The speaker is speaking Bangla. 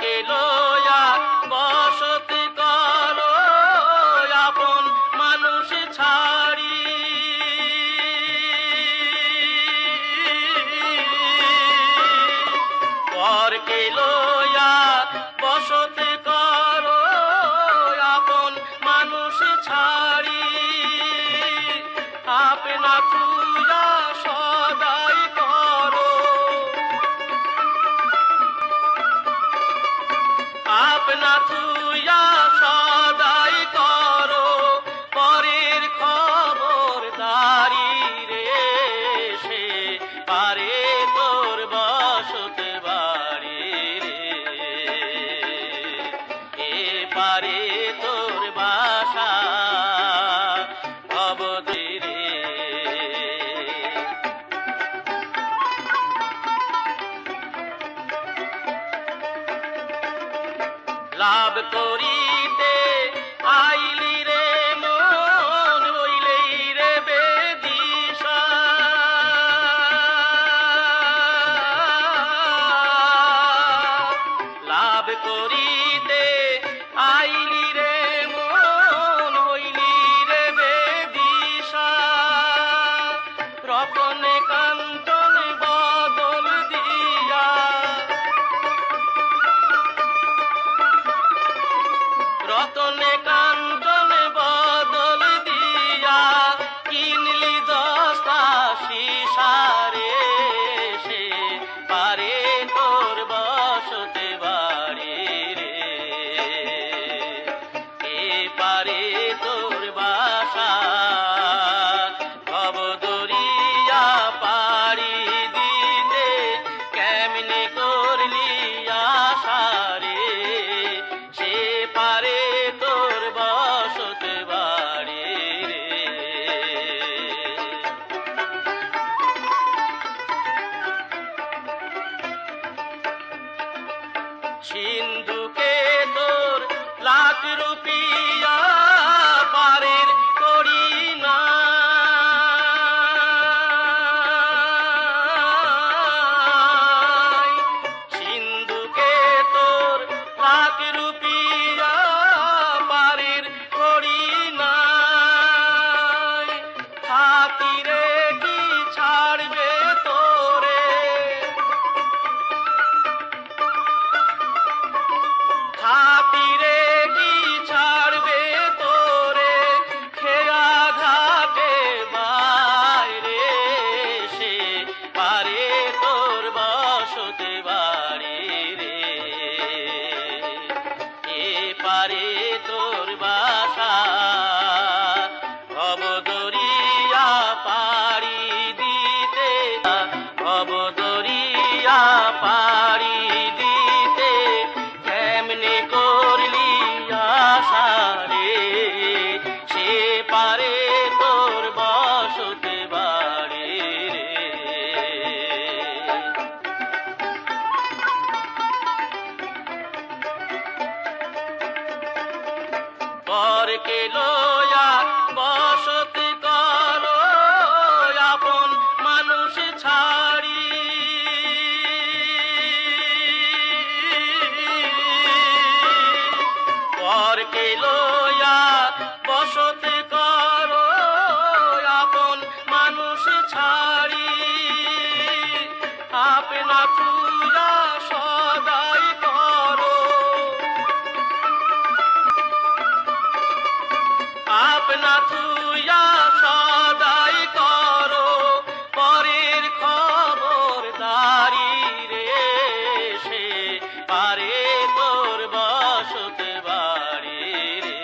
পরকে লইয়া বসতি করো আপন মানুষ ছাড়ি। পরকে লইয়া বসতি করো আপন মানুষ ছাড়ি। আপনা তুইয়া সদাই করো, আপনা তুইয়া সদাই করো পরের খবরদারি রে। সে পারে তোর বসত বাড়ি রে, এ পারে তোর বাসা অবধি রে। লাভ করিতে আইলি রে মন হইলেই রে বেদিশা। লাভ করিতে আইলি রে মন হইলি রে বেদিশা। রতনে কাঞ্চন বদল দিয়া, রতনে কাঞ্চন বদল দিয়া কিনলি দস্তা শিশারে। সে পারে তোর বসতে বাড়ি রে, এ পারে তোর বাসা ভবদরিয়া পাড়ি দিতে কেমনে করলি আশা রে। সে পারে তোর বসত বাড়ি রে। সিন্ধুকে তোর লাখ রুপিয়া পারের করি না। সিন্ধুকে তোর লাখ রুপিয়া পারের করি না। হাতিরে কি ছাড়বে তোরে, হাতিরে কি ছাড়বে তোরে খেয়া ঘাটে বাইরে। সে পারে তোর বসতে বাড়ি রে, এ পারে তোর বাসা ভবদরিয়া পাড়ি দিতে। ভবদরিয়া পাড়ি দিতে কেমনে করলি আশা রে। সে পারে তোর বসতে বাড়ি রে। পরকে লইয়া বসতি করো আপন মানুষ ছাড়ি। পরকে লইয়া বসতি করো আপন মানুষ ছাড়ি। আপনা তুইয়া সদাই করো, আপনা তুইয়া সদাই করো পরের খবরদারি রে। সে পারে তোর বসত বাড়ি রে।